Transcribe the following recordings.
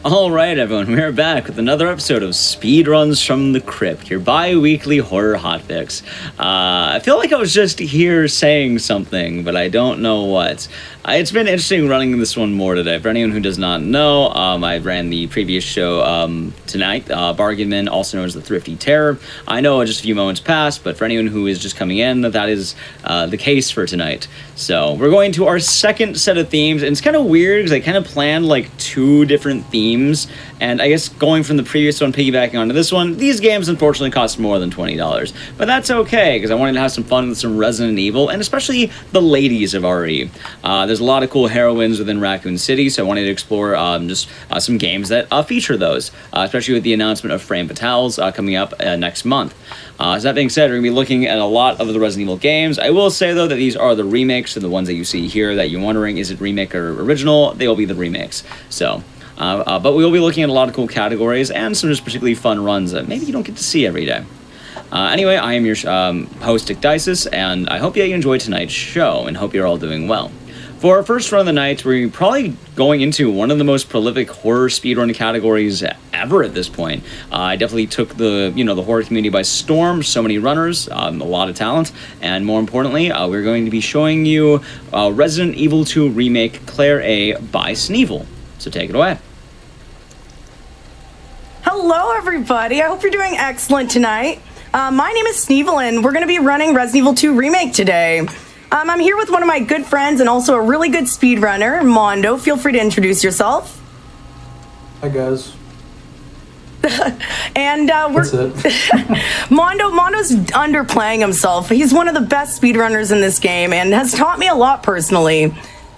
Alright everyone, we're back with another episode of Speedruns from the Crypt, your bi-weekly horror hotfix. I feel like I was just here saying something, but I don't know what. It's been interesting running this one more today. For anyone who does not know, I ran the previous show tonight, Bargainman, also known as the Thrifty Terror. I know just a few moments passed, but for anyone who is just coming in, that is the case for tonight. So we're going to our second set of themes, and it's kind of weird because I kind of planned like two different themes, and I guess going from the previous one piggybacking onto this one, these games unfortunately cost more than $20, but that's okay because I wanted to have some fun with some Resident Evil, and especially the ladies of RE. There's a lot of cool heroines within Raccoon City, so I wanted to explore some games that feature those, especially with the announcement of Frame Fatales coming up next month. So that being said, we're going to be looking at a lot of the Resident Evil games. I will say, though, that these are the remakes, so the ones that you see here that you're wondering, is it remake or original? They will be the remakes. So, but we will be looking at a lot of cool categories and some just particularly fun runs that maybe you don't get to see every day. Anyway, I am your host, Ecdycis, and I hope that you enjoyed tonight's show and hope you're all doing well. For our first run of the night, we're probably going into one of the most prolific horror speedrun categories ever at this point. I definitely took the horror community by storm. So many runners, a lot of talent, and more importantly, we're going to be showing you Resident Evil 2 Remake Claire A by Sneevil. So take it away. Hello, everybody. I hope you're doing excellent tonight. My name is Sneevil, and we're going to be running Resident Evil 2 Remake today. I'm here with one of my good friends and also a really good speedrunner, Mondo. Feel free to introduce yourself. Hi, guys. And That's it. Mondo's underplaying himself. He's one of the best speedrunners in this game and has taught me a lot personally.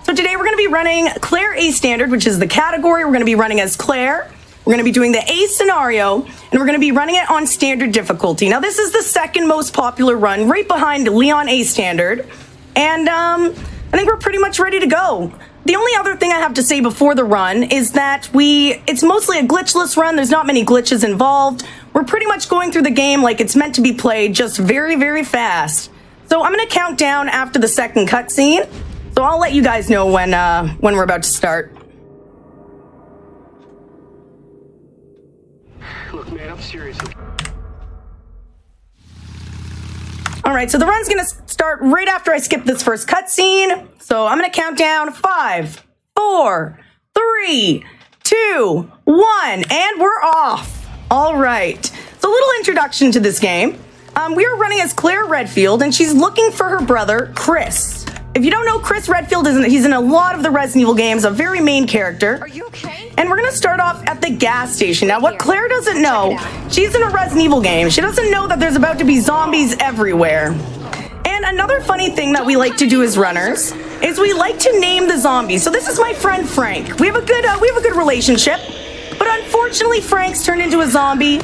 So today we're going to be running Claire A Standard, which is the category. We're going to be running as Claire. We're going to be doing the A scenario, and we're going to be running it on standard difficulty. Now, this is the second most popular run, right behind Leon A Standard. And I think we're pretty much ready to go. The only other thing I have to say before the run is that it's mostly a glitchless run. There's not many glitches involved. We're pretty much going through the game like it's meant to be played, just very, very fast. So I'm going to count down after the second cutscene. So I'll let you guys know when we're about to start. Look, man, I'm serious. All right, so the run's going to start right after I skip this first cutscene. So I'm going to count down 5, 4, 3, 2, 1, and we're off. All right. So a little introduction to this game. We are running as Claire Redfield, and she's looking for her brother, Chris. If you don't know, Chris Redfield, he's in a lot of the Resident Evil games, a very main character. Are you okay? And we're going to start off at the gas station. Now, what Claire doesn't know, she's in a Resident Evil game. She doesn't know that there's about to be zombies everywhere. And another funny thing that we like to do as runners is we like to name the zombies. So this is my friend Frank. We have a good relationship. But unfortunately, Frank's turned into a zombie,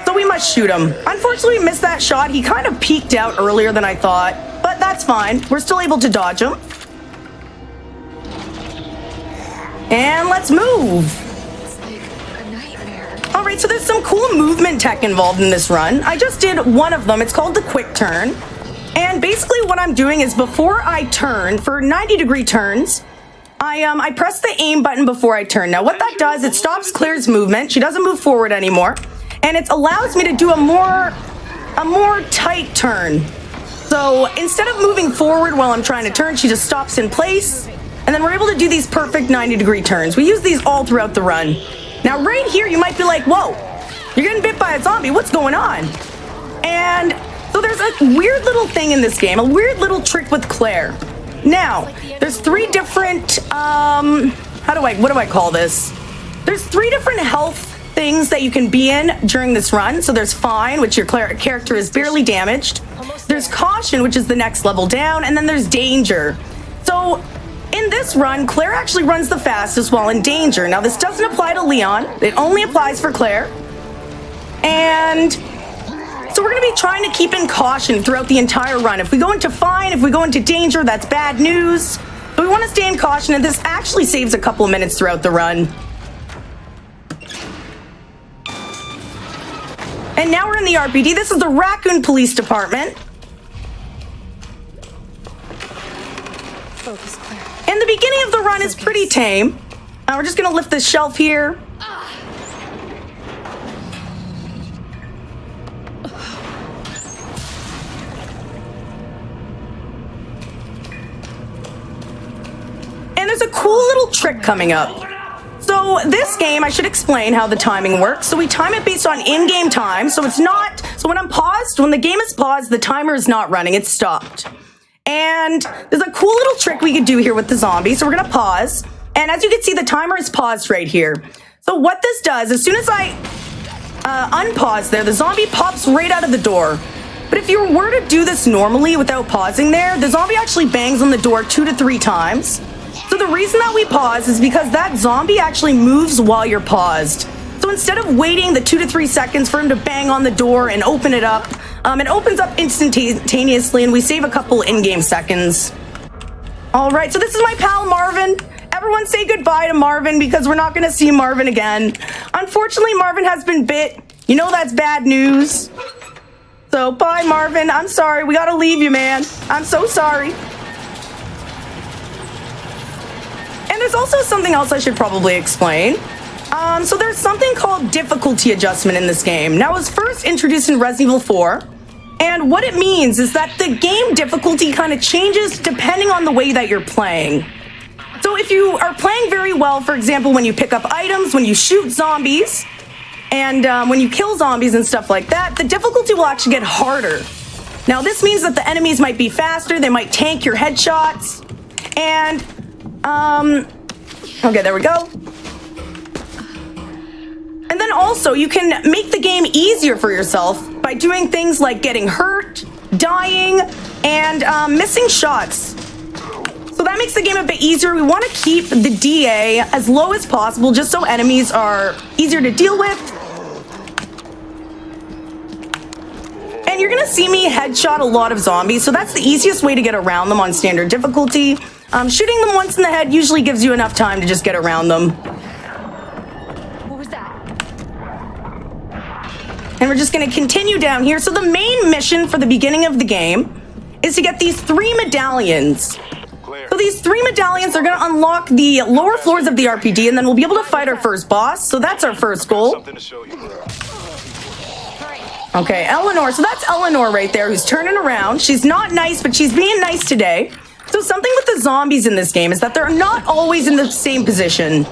so we must shoot him. Unfortunately, we missed that shot. He kind of peeked out earlier than I thought. But that's fine. We're still able to dodge him. And let's move. It's like a nightmare. All right, so there's some cool movement tech involved in this run. I just did one of them. It's called the quick turn. And basically what I'm doing is before I turn, for 90-degree turns, I press the aim button before I turn. Now what that does, it stops Claire's movement. She doesn't move forward anymore. And it allows me to do a more tight turn. So instead of moving forward while I'm trying to turn, she just stops in place. And then we're able to do these perfect 90-degree turns. We use these all throughout the run. Now right here, you might be like, whoa, you're getting bit by a zombie. What's going on? And so there's a weird little thing in this game, a weird little trick with Claire. Now, there's 3 different, what do I call this? There's 3 different health things that you can be in during this run. So there's Fine, which your character is barely damaged. There's Caution, which is the next level down, and then there's Danger. So in this run, Claire actually runs the fastest while in danger. Now, this doesn't apply to Leon. It only applies for Claire. And so we're going to be trying to keep in Caution throughout the entire run. If we go into Fine, if we go into Danger, that's bad news. But we want to stay in Caution, and this actually saves a couple of minutes throughout the run. And now we're in the RPD. This is the Raccoon Police Department. Focus, Claire. And the beginning of the run is pretty tame. We're just going to lift this shelf here. trick coming up. So this game, I should explain how the timing works. So we time it based on in-game time. So it's not, so when I'm paused, when the game is paused, the timer is not running, it's stopped. And there's a cool little trick we could do here with the zombie. So we're gonna pause. And as you can see, the timer is paused right here. So what this does, as soon as I unpause there, the zombie pops right out of the door. But if you were to do this normally without pausing there, the zombie actually bangs on the door 2 to 3 times. So the reason that we pause is because that zombie actually moves while you're paused. So instead of waiting the 2 to 3 seconds for him to bang on the door and open it up, it opens up instantaneously and we save a couple in-game seconds. All right, so this is my pal Marvin. Everyone say goodbye to Marvin because we're not gonna see Marvin again. Unfortunately, Marvin has been bit. You know that's bad news. So bye, Marvin. I'm sorry, we gotta leave you, man. I'm so sorry. And there's also something else I should probably explain. So there's something called difficulty adjustment in this game. Now, it was first introduced in Resident Evil 4. And what it means is that the game difficulty kind of changes depending on the way that you're playing. So if you are playing very well, for example, when you pick up items, when you shoot zombies, and when you kill zombies and stuff like that, the difficulty will actually get harder. Now, this means that the enemies might be faster, they might tank your headshots, and, okay, there we go. And then also, you can make the game easier for yourself by doing things like getting hurt, dying, and missing shots. So that makes the game a bit easier. We want to keep the DA as low as possible just so enemies are easier to deal with. And you're going to see me headshot a lot of zombies, so that's the easiest way to get around them on standard difficulty. Shooting them once in the head usually gives you enough time to just get around them. What was that? And we're just going to continue down here. So the main mission for the beginning of the game is to get these 3 medallions. So these 3 medallions are going to unlock the lower floors of the RPD, and then we'll be able to fight our first boss. So that's our first goal. Okay, Eleanor. So that's Eleanor right there who's turning around. She's not nice, but she's being nice today. So something with the zombies in this game is that they're not always in the same position.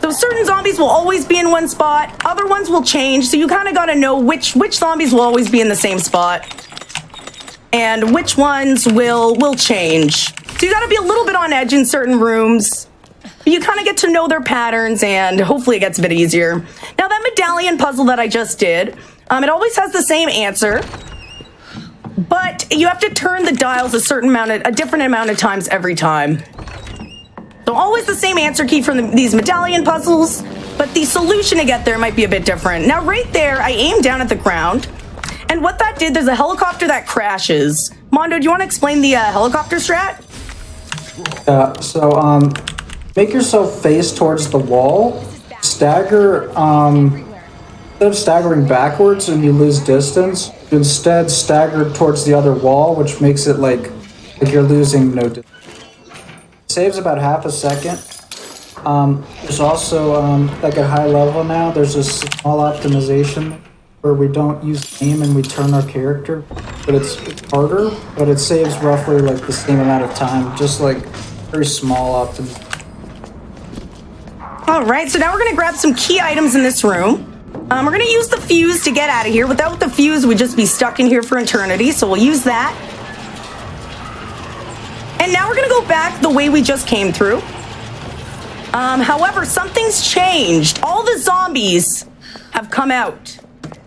So certain zombies will always be in one spot. Other ones will change. So you kind of got to know which zombies will always be in the same spot and which ones will change. So you got to be a little bit on edge in certain rooms. But you kind of get to know their patterns, and hopefully it gets a bit easier. Now, that medallion puzzle that I just did, it always has the same answer, but you have to turn the dials a different amount of times every time. So always the same answer key for these medallion puzzles, but the solution to get there might be a bit different. Now, right there, I aimed down at the ground, and what that did, there's a helicopter that crashes. Mondo, do you want to explain the helicopter strat? Yeah, so make yourself face towards the wall, stagger, instead of staggering backwards and you lose distance, you instead stagger towards the other wall, which makes it like you're losing no distance. Saves about half a second. There's also, like at high level now, there's a small optimization where we don't use aim and we turn our character, but it's harder, but it saves roughly like the same amount of time, just like very small optimization. All right, so now we're gonna grab some key items in this room. We're gonna use the fuse to get out of here. Without the fuse, we'd just be stuck in here for eternity, so we'll use that. And now we're gonna go back the way we just came through. However, something's changed. All the zombies have come out.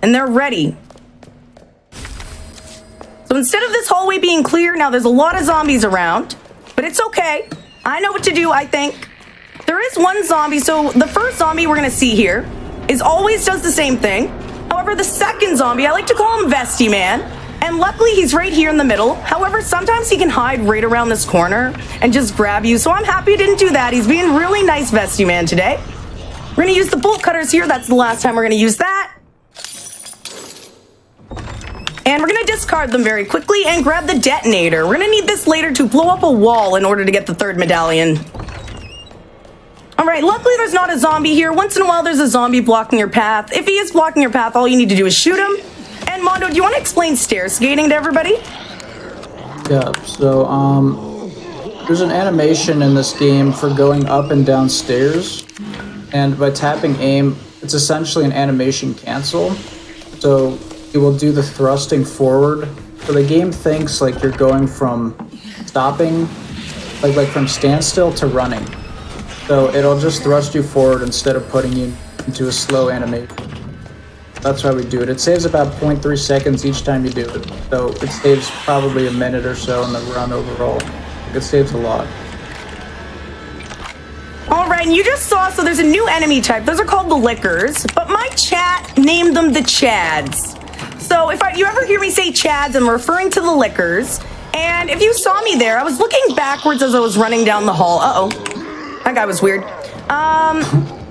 And they're ready. So instead of this hallway being clear, now there's a lot of zombies around. But it's okay. I know what to do, I think. There is one zombie. So the first zombie we're going to see here always does the same thing. However, the second zombie, I like to call him Vesty Man. And luckily, he's right here in the middle. However, sometimes he can hide right around this corner and just grab you. So I'm happy he didn't do that. He's being really nice, Vesty Man, today. We're going to use the bolt cutters here. That's the last time we're going to use that. And we're going to discard them very quickly and grab the detonator. We're going to need this later to blow up a wall in order to get the 3rd medallion. All right, luckily there's not a zombie here. Once in a while there's a zombie blocking your path. If he is blocking your path, all you need to do is shoot him. And Mondo, do you want to explain stair skating to everybody? Yeah, so there's an animation in this game for going up and down stairs, and by tapping aim, it's essentially an animation cancel. So you will do the thrusting forward. So the game thinks like you're going from stopping, like from standstill to running. So it'll just thrust you forward instead of putting you into a slow animation. That's why we do it. It saves about 0.3 seconds each time you do it. So it saves probably a minute or so in the run overall. It saves a lot. All right, and you just saw, so there's a new enemy type. Those are called the Lickers, but my chat named them the Chads. So if you ever hear me say Chads, I'm referring to the Lickers. And if you saw me there, I was looking backwards as I was running down the hall. Uh-oh, that guy was weird.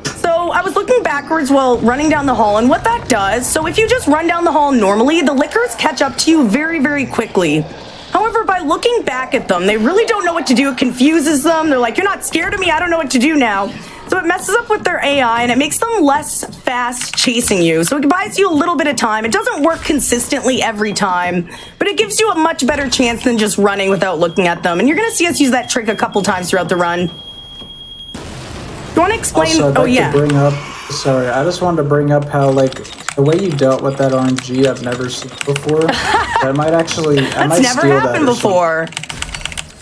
So I was looking backwards while running down the hall, and what that does, so if you just run down the hall normally, the Lickers catch up to you very, very quickly. However, by looking back at them, they really don't know what to do. It confuses them. They're like, you're not scared of me. I don't know what to do now. So it messes up with their AI, and it makes them less fast chasing you. So it buys you a little bit of time. It doesn't work consistently every time, but it gives you a much better chance than just running without looking at them. And you're going to see us use that trick a couple times throughout the run. You want to explain? Also, I'd like yeah. to bring up, sorry, I just wanted to bring up how, like, the way you dealt with that RNG I've never seen before. That might actually, I might That's never steal happened that before.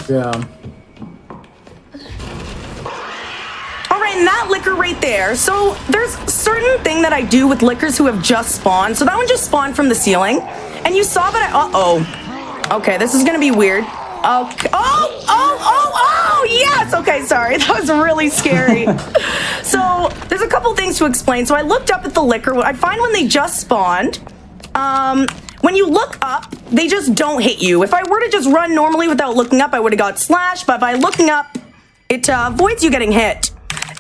Yeah. All right, and that Licker right there. So there's a certain thing that I do with Lickers who have just spawned. So that one just spawned from the ceiling. And you saw that uh-oh. Okay, this is going to be weird. Okay. Oh, yes. Okay, sorry. That was really scary. So there's a couple things to explain. So I looked up at the Licker. I find when they just spawned, when you look up, they just don't hit you. If I were to just run normally without looking up, I would have got slashed. But by looking up, it avoids you getting hit.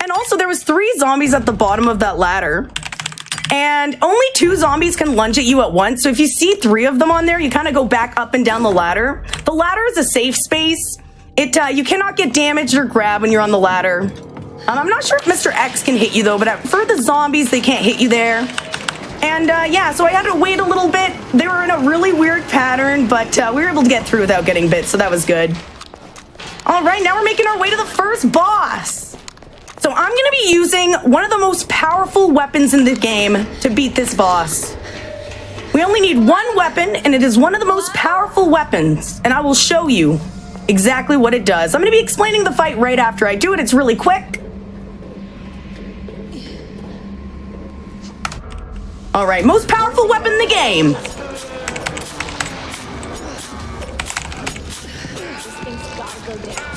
And also, there was 3 zombies at the bottom of that ladder. And only 2 zombies can lunge at you at once. So if you see 3 of them on there, you kind of go back up and down the ladder. The ladder is a safe space. You cannot get damaged or grabbed when you're on the ladder. I'm not sure if Mr. X can hit you though, but for the zombies, they can't hit you there. And yeah, so I had to wait a little bit. They were in a really weird pattern, but we were able to get through without getting bit, so that was good. All right, now we're making our way to the first boss. So I'm going to be using one of the most powerful weapons in the game to beat this boss. We only need 1 weapon, and it is one of the most powerful weapons, and I will show you exactly what it does. I'm going to be explaining the fight right after I do it. It's really quick. All right, most powerful weapon in the game. This thing's gotta go down.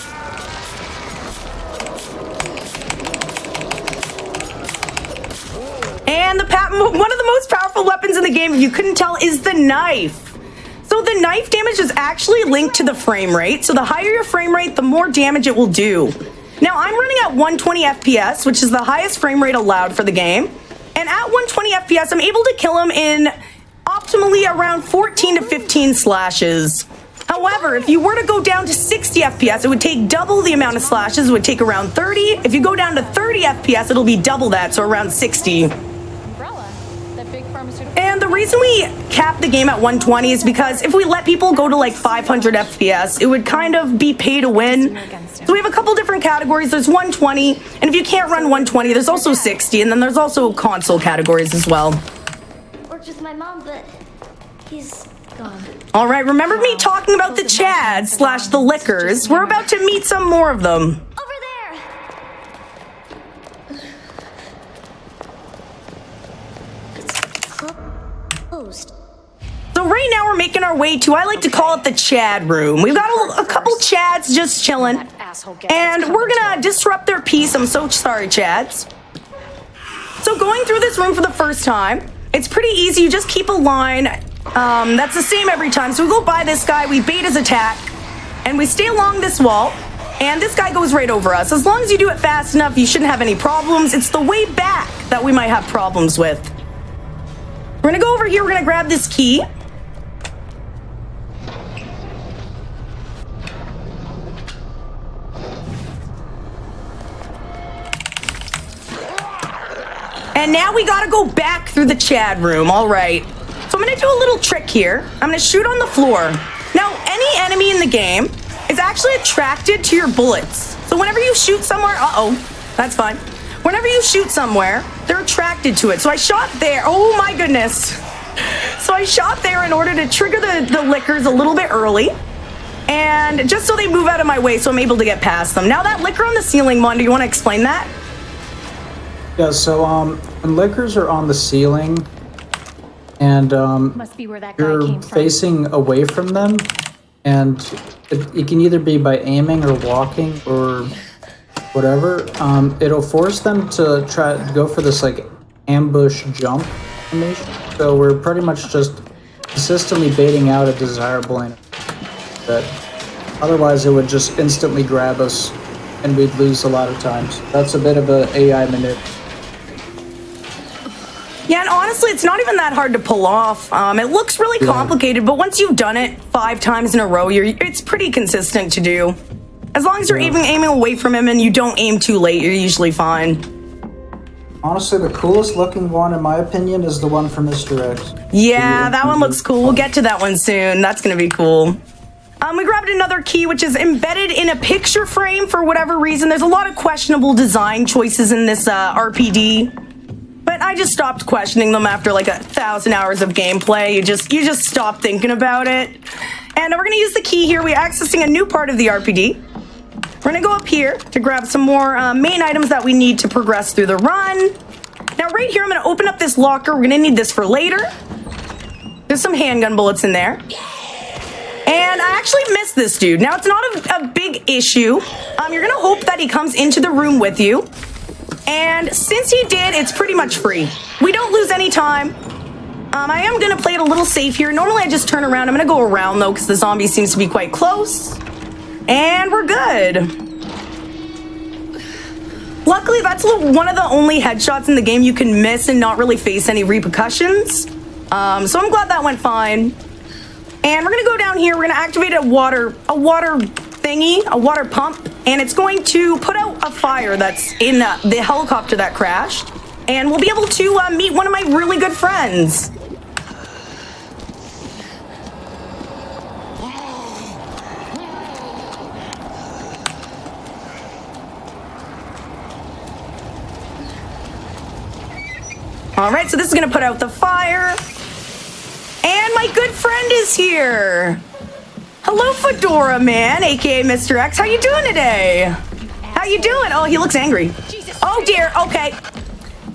And one of the most powerful weapons in the game, if you couldn't tell, is the knife. So the knife damage is actually linked to the frame rate. So the higher your frame rate, the more damage it will do. Now I'm running at 120 FPS, which is the highest frame rate allowed for the game. And at 120 FPS, I'm able to kill him in optimally around 14 to 15 slashes. However, if you were to go down to 60 FPS, it would take double the amount of slashes. It would take around 30. If you go down to 30 FPS, it'll be double that, so around 60. Umbrella, that big pharmaceutical. And the reason we cap the game at 120 is because if we let people go to like 500 FPS, it would kind of be pay to win. So we have a couple different categories. There's 120, and if you can't run 120, there's also 60, and then there's also console categories as well. Worked with my mom, but he's gone. All right, remember me talking about the Chads / the Lickers? We're about to meet some more of them. Over there! It's closed. So right now we're making our way to, I like to call it the Chad room. We've got a couple Chads just chilling, and we're gonna disrupt their peace. I'm so sorry, Chads. So going through this room for the first time, it's pretty easy. You just keep a line. That's the same every time. So we go by this guy, we bait his attack, and we stay along this wall, and this guy goes right over us. As long as you do it fast enough, you shouldn't have any problems. It's the way back that we might have problems with. We're gonna go over here, we're gonna grab this key. And now we gotta go back through the Chad room, all right. So I'm gonna do a little trick here. I'm gonna shoot on the floor. Now, any enemy in the game, if is actually attracted to your bullets. So whenever you shoot somewhere, that's fine. Whenever you shoot somewhere, they're attracted to it. So I shot there. Oh my goodness. So I shot there in order to trigger the lickers a little bit early. And just so they move out of my way so I'm able to get past them. Now that licker on the ceiling, Mondo, you want to explain that? Yeah, so when lickers are on the ceiling and Must be where that guy you're came from. facing away from them, and it can either be by aiming or walking or whatever, it'll force them to try to go for this like ambush jump animation. So we're pretty much just consistently baiting out a desirable animation that otherwise it would just instantly grab us and we'd lose a lot of times. That's a bit of an AI manip. Yeah, and honestly, it's not even that hard to pull off. It looks really complicated, but once you've done it 5 times in a row, it's pretty consistent to do. As long as you're even aiming away from him and you don't aim too late, you're usually fine. Honestly, the coolest looking one, in my opinion, is the one from Mr. X. Yeah, that one looks cool. We'll get to that one soon. That's going to be cool. We grabbed another key, which is embedded in a picture frame for whatever reason. There's a lot of questionable design choices in this RPD. But I just stopped questioning them after like 1,000 hours of gameplay. You just stop thinking about it. And we're going to use the key here. We're accessing a new part of the RPD. We're going to go up here to grab some more main items that we need to progress through the run. Now, right here, I'm going to open up this locker. We're going to need this for later. There's some handgun bullets in there. And I actually missed this dude. Now, it's not a big issue. You're going to hope that he comes into the room with you. And since he did, it's pretty much free. We don't lose any time. I am going to play it a little safe here. Normally, I just turn around. I'm going to go around, though, because the zombie seems to be quite close. And we're good. Luckily, that's one of the only headshots in the game you can miss and not really face any repercussions. So I'm glad that went fine. And we're going to go down here. We're going to activate a water thingy, a water pump. And it's going to put out a fire that's in the helicopter that crashed. And we'll be able to meet one of my really good friends. All right, so this is going to put out the fire. And my good friend is here. Hello, Fedora Man, aka Mr. X. How you doing today? How you doing? Oh, he looks angry. Oh dear. Okay.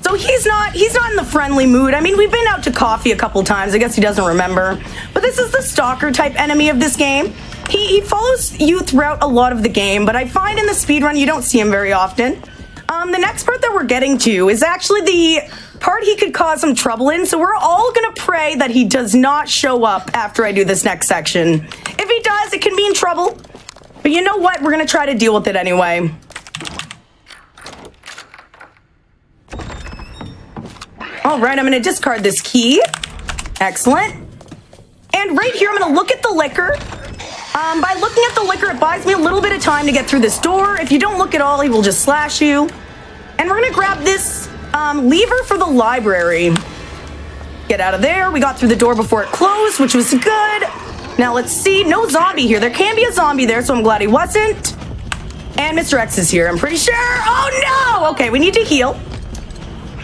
So he's not in the friendly mood. I mean, we've been out to coffee a couple times. I guess he doesn't remember. But this is the stalker type enemy of this game. He follows you throughout a lot of the game, but I find in the speedrun you don't see him very often. The next part that we're getting to is actually the part he could cause some trouble in, so we're all gonna pray that he does not show up after I do this next section. If he does, it can be in trouble. But you know what? We're gonna try to deal with it anyway. All right, I'm gonna discard this key. Excellent. And right here, I'm gonna look at the liquor. By looking at the liquor, it buys me a little bit of time to get through this door. If you don't look at all, he will just slash you. And we're gonna grab this lever for the library. Get out of there. We got through the door before it closed, which was good. Now let's see. No zombie here. There can be a zombie there, so I'm glad he wasn't. And Mr. X is here, I'm pretty sure. Oh no! Okay, we need to heal.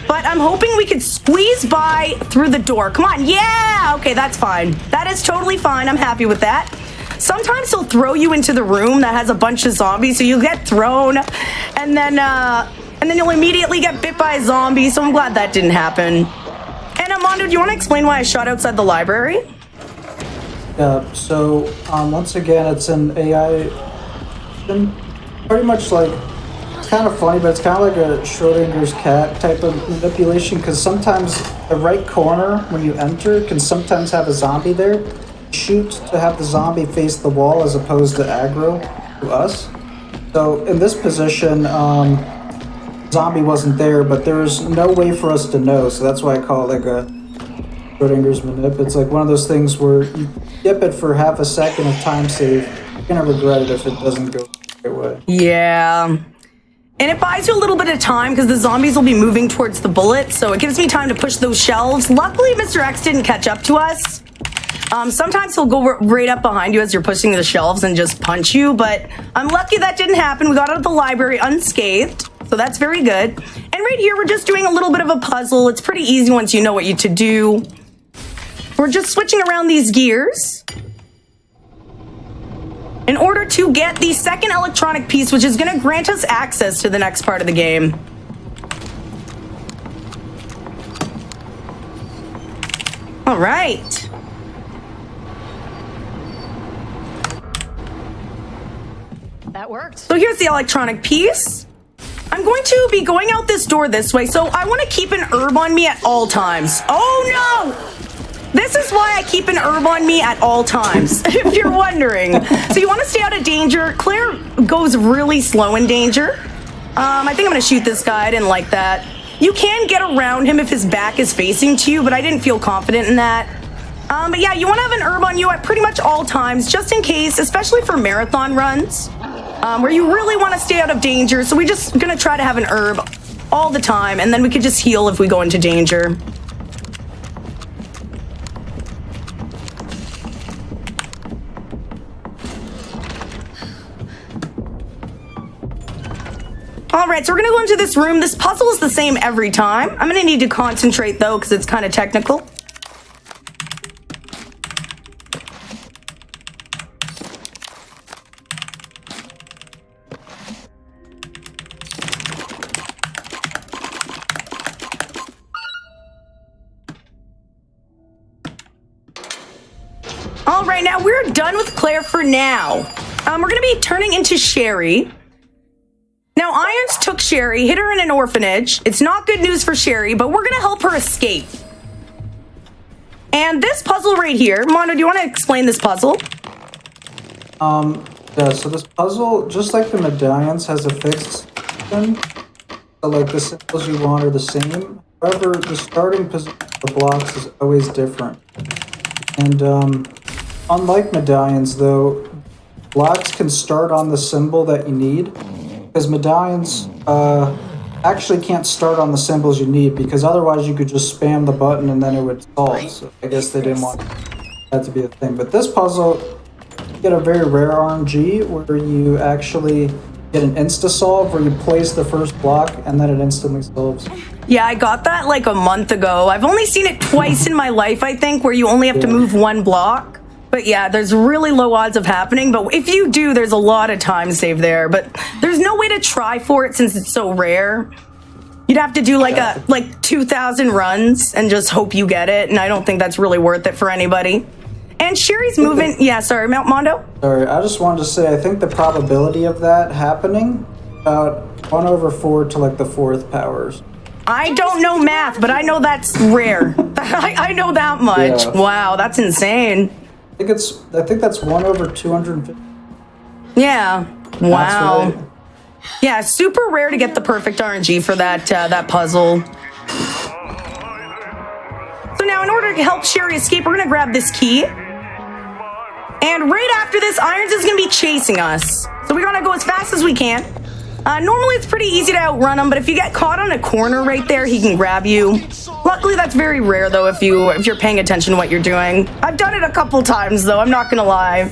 But I'm hoping we could squeeze by through the door. Come on. Yeah! Okay, that's fine. That is totally fine. I'm happy with that. Sometimes he'll throw you into the room that has a bunch of zombies, so you'll get thrown, and then you'll immediately get bit by a zombie, so I'm glad that didn't happen. And Mondo, do you want to explain why I shot outside the library? Yeah, so once again, it's an AI, pretty much like, it's kind of funny, but it's kind of like a Schrodinger's cat type of manipulation, because sometimes the right corner when you enter can sometimes have a zombie there. Shoot to have the zombie face the wall as opposed to aggro to us. So in this position, zombie wasn't there, but there's no way for us to know, so that's why I call it like a Schrodinger's manip. It's like one of those things where you dip it for half a second of time save. You're gonna regret it if it doesn't go the right way. Yeah. And it buys you a little bit of time because the zombies will be moving towards the bullet, so it gives me time to push those shelves. Luckily, Mr. X didn't catch up to us. Sometimes he'll go right up behind you as you're pushing the shelves and just punch you, but I'm lucky that didn't happen. We got out of the library unscathed, so that's very good. And right here, we're just doing a little bit of a puzzle. It's pretty easy once you know what you to do. We're just switching around these gears in order to get the second electronic piece, which is going to grant us access to the next part of the game. All right. That worked. So here's the electronic piece. I'm going to be going out this door this way, so I want to keep an herb on me at all times. Oh no! This is why I keep an herb on me at all times, if you're wondering. So you want to stay out of danger. Claire goes really slow in danger. I think I'm going to shoot this guy. I didn't like that. You can get around him if his back is facing to you, but I didn't feel confident in that. But yeah, you want to have an herb on you at pretty much all times, just in case, especially for marathon runs, where you really want to stay out of danger. So we're just going to try to have an herb all the time, and then we could just heal if we go into danger. All right, so we're going to go into this room. This puzzle is the same every time. I'm going to need to concentrate, though, because it's kind of technical. All right, now we're done with Claire for now. We're going to be turning into Sherry. Now, Irons took Sherry, hid her in an orphanage. It's not good news for Sherry, but we're going to help her escape. And this puzzle right here, Mondo, do you want to explain this puzzle? Yeah, so this puzzle, just like the medallions, has a fixed system. So, like, the symbols you want are the same. However, the starting position of the blocks is always different. And, unlike medallions, though, blocks can start on the symbol that you need. Because medallions actually can't start on the symbols you need, because otherwise you could just spam the button and then it would solve. So I guess they didn't want that to be a thing. But this puzzle, you get a very rare RNG where you actually get an insta-solve where you place the first block and then it instantly solves. Yeah, I got that like a month ago. I've only seen it twice in my life, I think, where you only have to move one block. But yeah, there's really low odds of happening. But if you do, there's a lot of time saved there. But there's no way to try for it since it's so rare. You'd have to do like 2,000 runs and just hope you get it. And I don't think that's really worth it for anybody. And Sherry's movement, yeah, sorry, Mondo? Sorry, I just wanted to say, I think the probability of that happening, about 1/4 to like the 4th powers. I don't know math, but I know that's rare. I know that much. Yeah. Wow, that's insane. I think that's 1/250. Yeah. Wow. Right. Yeah, super rare to get the perfect RNG for that puzzle. So now, in order to help Sherry escape, we're gonna grab this key. And right after this, Irons is gonna be chasing us. So we gotta go as fast as we can. Normally it's pretty easy to outrun him, but if you get caught on a corner right there, he can grab you. Luckily, that's very rare though if you're paying attention to what you're doing. I've done it a couple times though, I'm not gonna lie.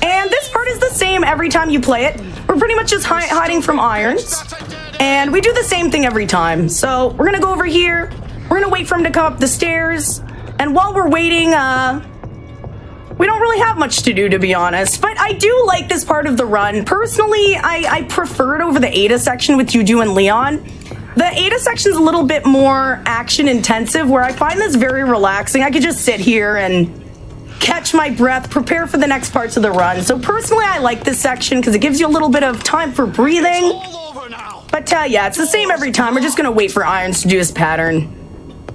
And this part is the same every time you play it. We're pretty much just hiding from Irons. And we do the same thing every time. So we're gonna go over here. We're gonna wait for him to come up the stairs. And while we're waiting, we don't really have much to do, to be honest. But I do like this part of the run. Personally, I prefer it over the Ada section with Juju and Leon. The Ada section's a little bit more action intensive, where I find this very relaxing. I could just sit here and catch my breath, prepare for the next parts of the run. So personally, I like this section because it gives you a little bit of time for breathing. But yeah, it's the same every time. We're just gonna wait for Irons to do his pattern.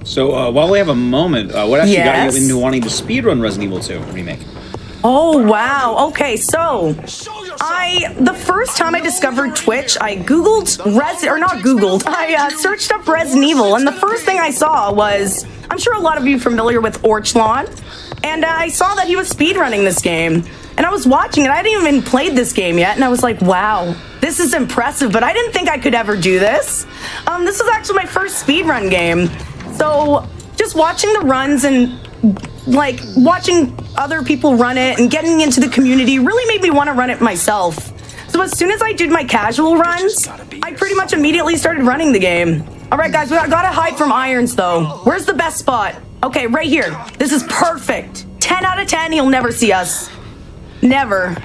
So while we have a moment, what actually got Yes? you into wanting to speedrun Resident Evil 2 Remake? Oh, wow. Okay, so the first time I discovered Twitch, I searched up Resident Evil, and the first thing I saw was, I'm sure a lot of you are familiar with Orchlon, and I saw that he was speedrunning this game, and I was watching it. I hadn't even played this game yet, and I was like, wow, this is impressive, but I didn't think I could ever do this. This was actually my first speedrun game, so just watching the runs and like, watching other people run it and getting into the community really made me want to run it myself. So as soon as I did my casual runs, I pretty much immediately started running the game. All right, guys, we gotta hide from Irons, though. Where's the best spot? Okay, right here. This is perfect. 10 out of 10, he'll never see us. Never.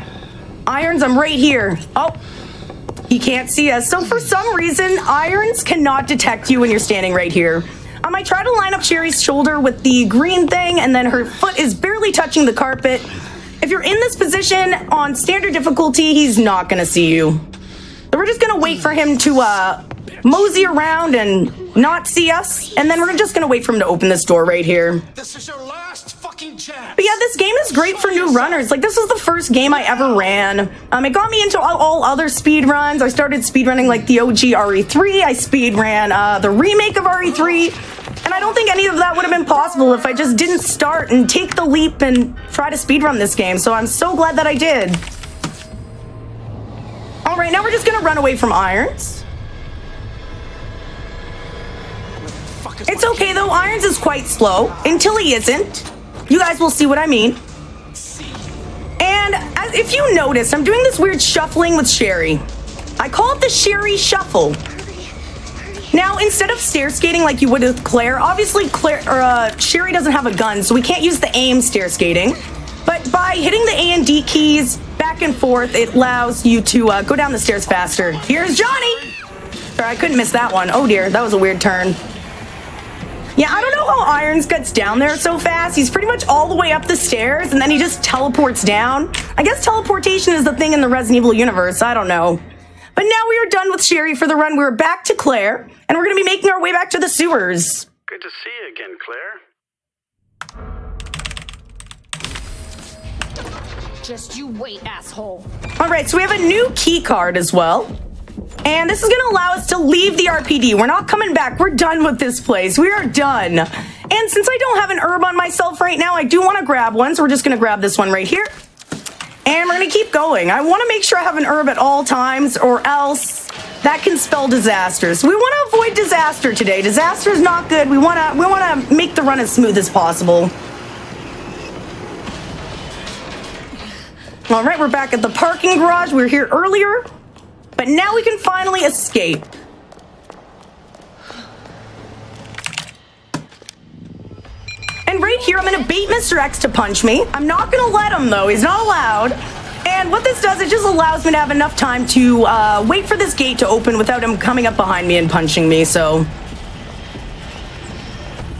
Irons, I'm right here. Oh, he can't see us. So for some reason, Irons cannot detect you when you're standing right here. I might try to line up Sherry's shoulder with the green thing, and then her foot is barely touching the carpet. If you're in this position on standard difficulty, he's not gonna see you. So we're just gonna wait for him to mosey around and not see us, and then we're just gonna wait for him to open this door right here. This is your last fucking chance. But yeah, this game is great for new runners. Like, this was the first game I ever ran. It got me into all other speed runs. I started speedrunning like the OG RE3. I speedran the remake of RE3. And I don't think any of that would have been possible if I just didn't start and take the leap and try to speedrun this game. So I'm so glad that I did. All right, now we're just gonna run away from Irons. It's okay though, Irons is quite slow until he isn't. You guys will see what I mean. And if you notice, I'm doing this weird shuffling with Sherry. I call it the Sherry Shuffle. Now, instead of stair skating like you would with Claire, obviously Sherry doesn't have a gun, so we can't use the aim stair skating. But by hitting the A and D keys back and forth, it allows you to go down the stairs faster. Here's Johnny! Sorry, I couldn't miss that one. Oh dear, that was a weird turn. Yeah, I don't know how Irons gets down there so fast. He's pretty much all the way up the stairs, and then he just teleports down. I guess teleportation is the thing in the Resident Evil universe. I don't know. But now we are done with Sherry for the run. We're back to Claire, and we're going to be making our way back to the sewers. Good to see you again, Claire. Just you wait, asshole. All right, so we have a new key card as well. And this is going to allow us to leave the RPD. We're not coming back. We're done with this place. We are done. And since I don't have an herb on myself right now, I do want to grab one. So we're just going to grab this one right here. And we're going to keep going. I want to make sure I have an herb at all times, or else that can spell disaster. So we want to avoid disaster today. Disaster is not good. We want to make the run as smooth as possible. All right, we're back at the parking garage. We were here earlier, but now we can finally escape. And right here, I'm going to bait Mr. X to punch me. I'm not going to let him, though. He's not allowed. And what this does, it just allows me to have enough time to wait for this gate to open without him coming up behind me and punching me, so...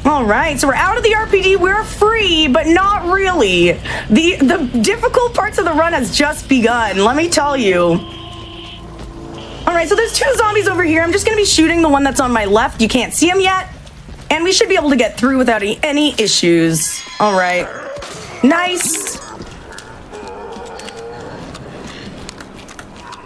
All right, so we're out of the RPD. We're free, but not really. The difficult parts of the run has just begun, let me tell you. All right, so there's two zombies over here. I'm just going to be shooting the one that's on my left. You can't see him yet. And we should be able to get through without any issues. All right. Nice.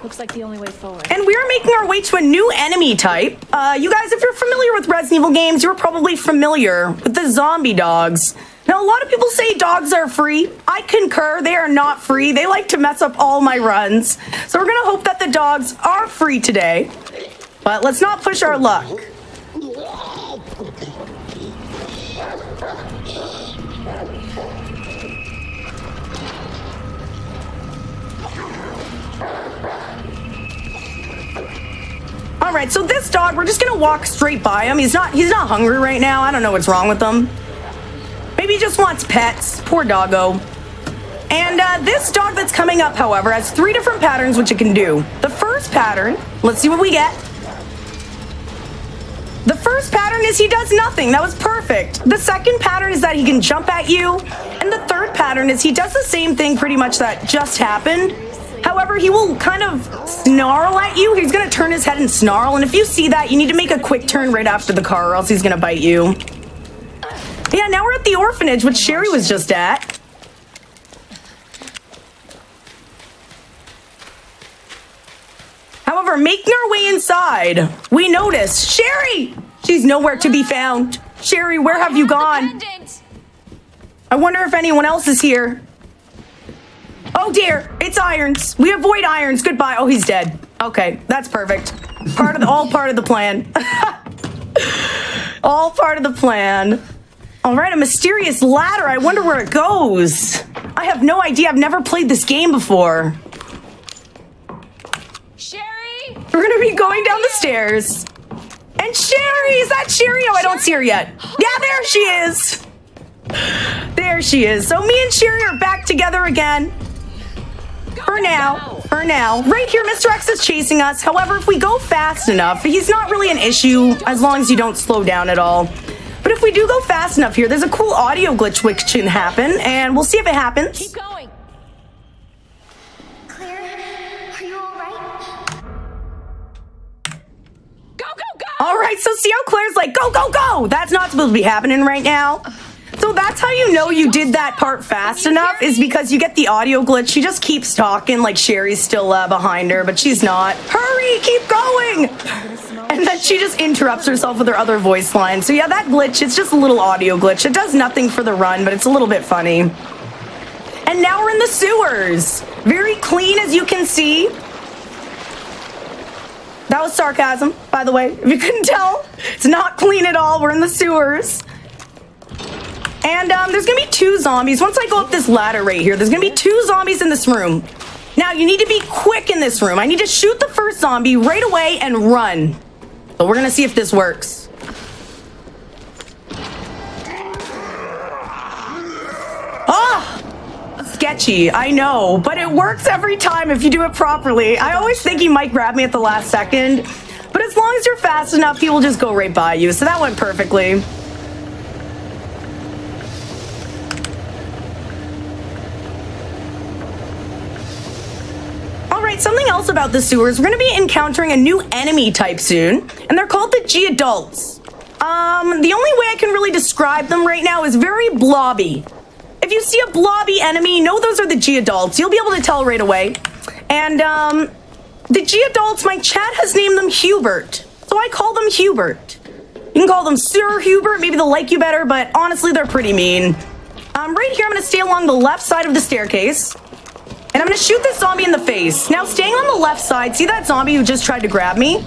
Looks like the only way forward. And we are making our way to a new enemy type. You guys, if you're familiar with Resident Evil games, you're probably familiar with the zombie dogs. Now, a lot of people say dogs are free. I concur, they are not free. They like to mess up all my runs. So we're gonna hope that the dogs are free today. But let's not push our luck. All right, so this dog, we're just gonna walk straight by him. He's not hungry right now. I don't know what's wrong with him. Maybe he just wants pets. Poor doggo. And this dog that's coming up, however, has 3 different patterns which it can do. The first pattern, let's see what we get. The first pattern is he does nothing. That was perfect. The second pattern is that he can jump at you. And the third pattern is he does the same thing pretty much that just happened. However, he will kind of snarl at you. He's going to turn his head and snarl. And if you see that, you need to make a quick turn right after the car or else he's going to bite you. Yeah, now we're at the orphanage, which Sherry was just at. However, making our way inside, we notice Sherry! She's nowhere to be found. Sherry, where have you gone? I wonder if anyone else is here. Oh dear, it's Irons. We avoid Irons. Goodbye. Oh, he's dead. Okay, that's perfect. All part of the plan. All part of the plan. All right, a mysterious ladder. I wonder where it goes. I have no idea. I've never played this game before. Sherry! We're gonna be going down the stairs. And Sherry! Is that Sherry? Oh, I don't see her yet. Yeah, there she is. There she is. So me and Sherry are back together again. For now. Right here, Mr. X is chasing us. However, if we go fast enough, he's not really an issue as long as you don't slow down at all. But if we do go fast enough here, there's a cool audio glitch which can happen, and we'll see if it happens. Keep going. Claire, are you alright? Go, go, go! All right, so see how Claire's like, go, go, go! That's not supposed to be happening right now. So that's how you know you did that part fast enough, is because you get the audio glitch. She just keeps talking like Sherry's still behind her, but she's not. Hurry, keep going! And then she just interrupts herself with her other voice line. So yeah, that glitch, it's just a little audio glitch. It does nothing for the run, but it's a little bit funny. And now we're in the sewers. Very clean, as you can see. That was sarcasm, by the way, if you couldn't tell. It's not clean at all. We're in the sewers. And there's gonna be 2 zombies. Once I go up this ladder right here, there's gonna be 2 zombies in this room. Now, you need to be quick in this room. I need to shoot the first zombie right away and run. So we're gonna see if this works. Ah! Sketchy, I know, but it works every time if you do it properly. I always think he might grab me at the last second, but as long as you're fast enough, he will just go right by you. So that went perfectly. Alright, something else about the sewers. We're going to be encountering a new enemy type soon, and they're called the G-Adults. The only way I can really describe them right now is very blobby. If you see a blobby enemy, know those are the G-Adults. You'll be able to tell right away. And, the G-Adults, my chat has named them Hubert. So I call them Hubert. You can call them Sir Hubert, maybe they'll like you better, but honestly, they're pretty mean. Right here, I'm going to stay along the left side of the staircase. And I'm going to shoot this zombie in the face. Now, staying on the left side, see that zombie who just tried to grab me?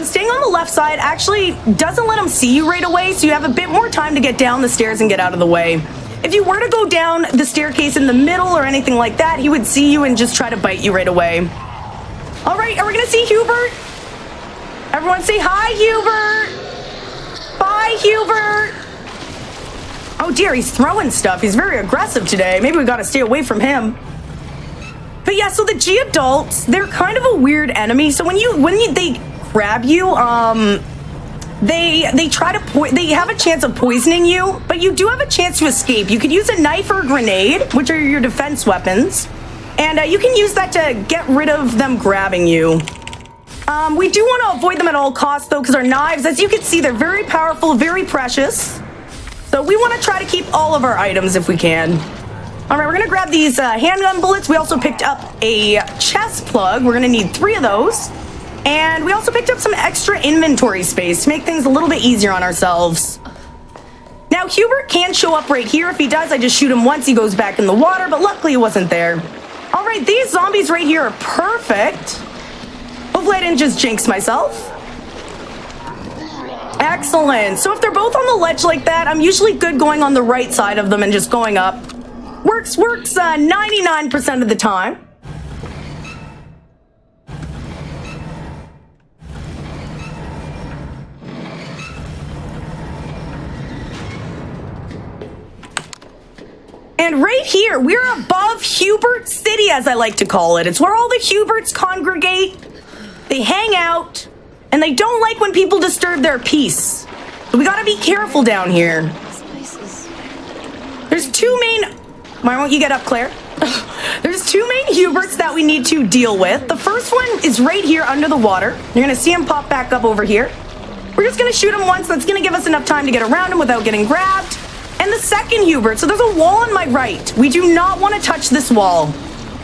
Staying on the left side actually doesn't let him see you right away, so you have a bit more time to get down the stairs and get out of the way. If you were to go down the staircase in the middle or anything like that, he would see you and just try to bite you right away. All right, are we going to see Hubert? Everyone say hi, Hubert. Bye, Hubert. Oh, dear, he's throwing stuff. He's very aggressive today. Maybe we got to stay away from him. But yeah, so the G-Adults, they're kind of a weird enemy. So when they grab you, they try to they have a chance of poisoning you, but you do have a chance to escape. You could use a knife or a grenade, which are your defense weapons, and you can use that to get rid of them grabbing you. We do want to avoid them at all costs, though, because our knives, as you can see, they're very powerful, very precious. So we want to try to keep all of our items if we can. All right, we're going to grab these handgun bullets. We also picked up a chest plug. We're going to need 3 of those. And we also picked up some extra inventory space to make things a little bit easier on ourselves. Now, Hubert can show up right here. If he does, I just shoot him once. He goes back in the water, but luckily he wasn't there. All right, these zombies right here are perfect. Hopefully I didn't just jinx myself. Excellent. So if they're both on the ledge like that, I'm usually good going on the right side of them and just going up. Works 99% of the time. And right here, we're above Hubert City, as I like to call it. It's where all the Huberts congregate. They hang out, and they don't like when people disturb their peace. So we gotta be careful down here. There's 2 main... Why won't you get up, Claire? There's 2 main Huberts that we need to deal with. The first one is right here under the water. You're going to see him pop back up over here. We're just going to shoot him once. That's going to give us enough time to get around him without getting grabbed. And the second Hubert, so there's a wall on my right. We do not want to touch this wall.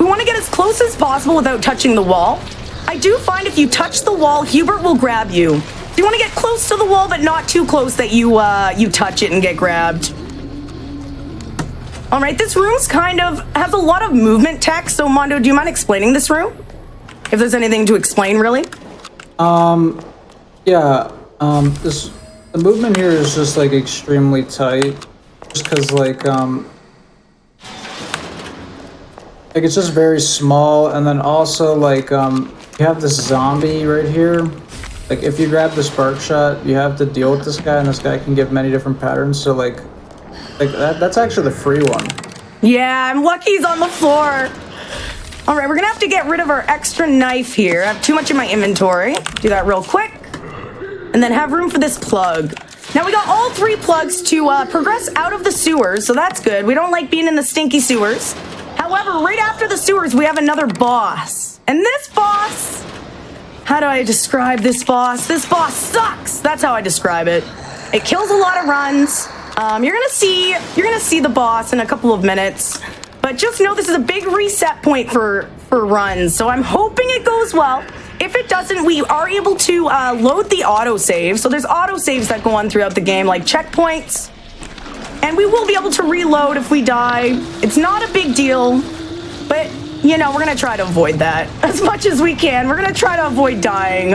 We want to get as close as possible without touching the wall. I do find if you touch the wall, Hubert will grab you. So you want to get close to the wall, but not too close that you touch it and get grabbed. All right, this room's kind of has a lot of movement tech. So, Mondo, do you mind explaining this room? If there's anything to explain, really? Yeah. The movement here is just like extremely tight. just because like it's just very small, and then also like you have this zombie right here. Like if you grab the spark shot, you have to deal with this guy, and this guy can give many different patterns. So like that's actually the free one. Yeah, I'm lucky he's on the floor. All right, we're gonna have to get rid of our extra knife here. I have too much in my inventory. Do that real quick. And then have room for this plug. Now we got all 3 plugs to progress out of the sewers, so that's good. We don't like being in the stinky sewers. However, right after the sewers, we have another boss. And this boss, how do I describe this boss? This boss sucks. That's how I describe it. It kills a lot of runs. You're gonna see the boss in a couple of minutes. But just know this is a big reset point for runs, so I'm hoping it goes well. If it doesn't, we are able to load the autosave. So there's autosaves that go on throughout the game, like checkpoints. And we will be able to reload if we die. It's not a big deal, but, you know, we're going to try to avoid that as much as we can. We're going to try to avoid dying.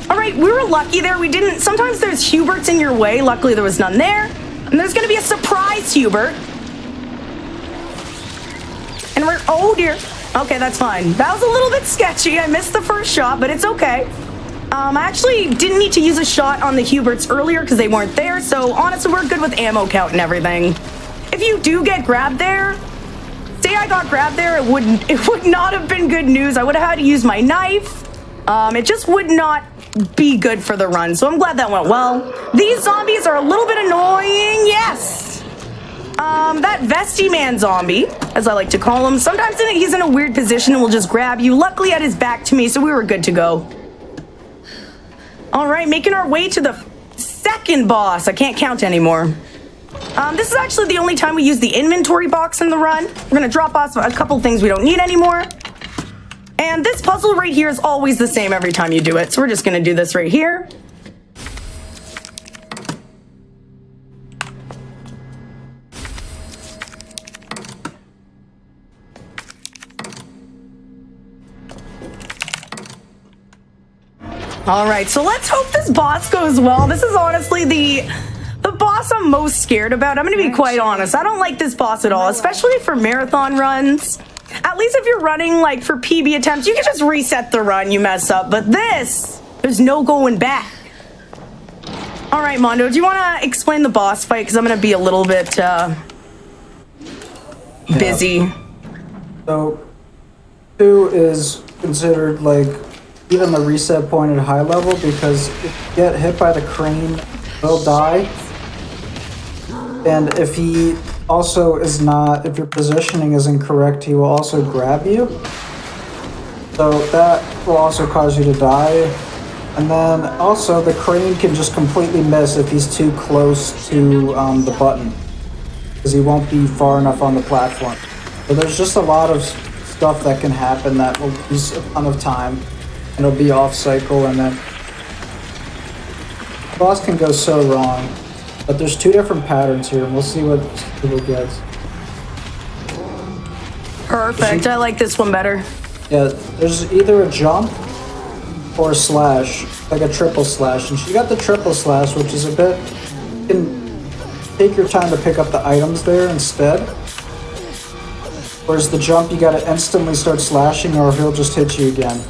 All right, we were lucky there. We didn't... Sometimes there's Huberts in your way. Luckily, there was none there. And there's going to be a surprise Hubert. And we're... Oh, dear. Okay, that's fine. That was a little bit sketchy. I missed the first shot, but it's okay. I actually didn't need to use a shot on the Huberts earlier because they weren't there, so honestly, we're good with ammo count and everything. If you do get grabbed there, say I got grabbed there, it would not have been good news. I would have had to use my knife. It just would not be good for the run, so I'm glad that went well. These zombies are a little bit annoying, yes. That Vesty Man zombie, as I like to call him, sometimes he's in a weird position and will just grab you. Luckily, had his back to me, so we were good to go. All right, making our way to the second boss. I can't count anymore. This is actually the only time we use the inventory box in the run. We're gonna drop off a couple things we don't need anymore. And this puzzle right here is always the same every time you do it. So we're just gonna do this right here. All right, so let's hope this boss goes well. This is honestly the boss I'm most scared about. I'm gonna be quite honest. I don't like this boss at all, especially for marathon runs. At least if you're running like for PB attempts, you can just reset the run, you mess up. But this, there's no going back. All right, Mondo, do you wanna explain the boss fight? Because I'm gonna be a little bit busy. So, 2 is considered like even the reset point at high level, because if you get hit by the crane, you'll die. And if he also is not, if your positioning is incorrect, he will also grab you. So that will also cause you to die. And then also the crane can just completely miss if he's too close to the button, because he won't be far enough on the platform. So there's just a lot of stuff that can happen that will use a ton of time. And it'll be off cycle, and then the boss can go so wrong. But there's 2 different patterns here, and we'll see what people gets. Perfect. I like this one better. Yeah, there's either a jump or a slash, like a triple slash. And she got the triple slash, which is a bit... You can take your time to pick up the items there instead. Whereas the jump, you gotta instantly start slashing, or he'll just hit you again.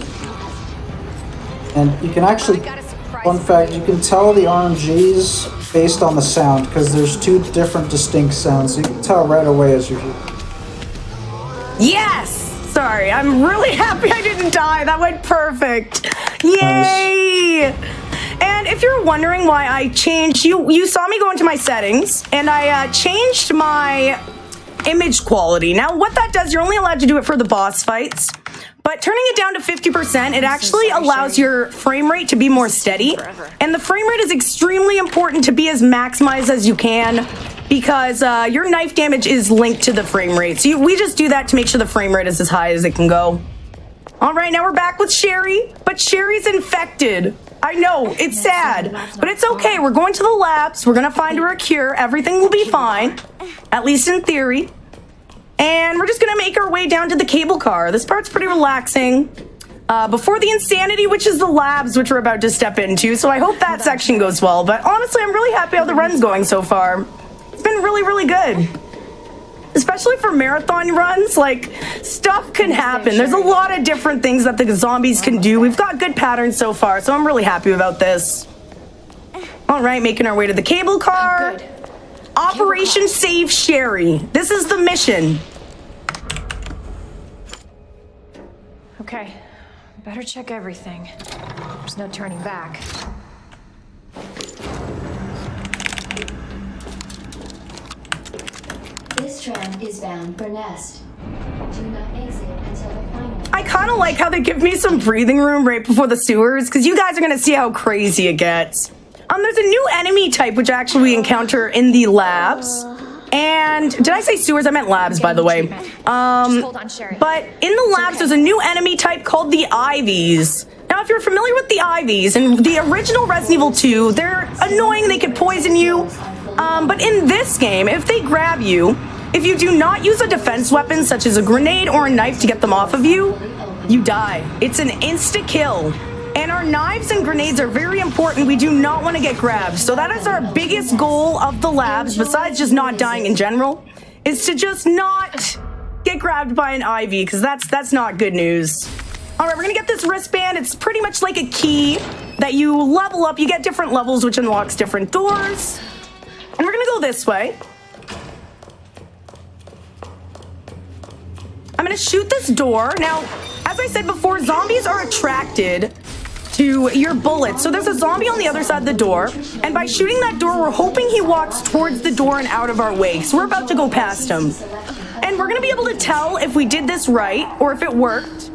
And you can actually, fun fact, you can tell the RNGs based on the sound, because there's 2 different distinct sounds. So you can tell right away as you hear. Yes! Sorry, I'm really happy I didn't die. That went perfect. Yay! Nice. And if you're wondering why I changed, you saw me go into my settings, and I changed my image quality. Now, what that does, you're only allowed to do it for the boss fights. But turning it down to 50%, it actually allows your frame rate to be more steady. And the frame rate is extremely important to be as maximized as you can, because your knife damage is linked to the frame rate. So we just do that to make sure the frame rate is as high as it can go. All right, now we're back with Sherry, but Sherry's infected. I know, it's sad, but it's okay. We're going to the labs. We're going to find her a cure. Everything will be fine, at least in theory. And we're just gonna make our way down to the cable car. This part's pretty relaxing. Before the insanity, which is the labs, which we're about to step into. So I hope that section goes well. But honestly, I'm really happy how the run's going so far. been really, really good. Especially for marathon runs, like, stuff can happen. There's a lot of different things that the zombies can do. We've got good patterns so far, so I'm really happy about this. All right, making our way to the cable car. Operation Save Sherry. This is the mission. Okay, better check everything. There's no turning back. This tram is bound for Nest. Do not exit until the final. I kind of like how they give me some breathing room right before the sewers, because you guys are going to see how crazy it gets. There's a new enemy type which actually we encounter in the labs. And did I say sewers? I meant labs, by the way. Hold on, Sherry. But in the labs, there's a new enemy type called the Ivies. Now, if you're familiar with the Ivies, in the original Resident Evil 2, they're annoying, they could poison you. But in this game, if they grab you, if you do not use a defense weapon such as a grenade or a knife to get them off of you, you die. It's an insta-kill. And our knives and grenades are very important. We do not want to get grabbed. So that is our biggest goal of the labs, besides just not dying in general, is to just not get grabbed by an IV, because that's not good news. All right, we're going to get this wristband. It's pretty much like a key that you level up. You get different levels, which unlocks different doors. And we're going to go this way. I'm going to shoot this door. Now, as I said before, zombies are attracted to your bullets. So there's a zombie on the other side of the door, and by shooting that door, we're hoping he walks towards the door and out of our way. So we're about to go past him. And we're going to be able to tell if we did this right or if it worked.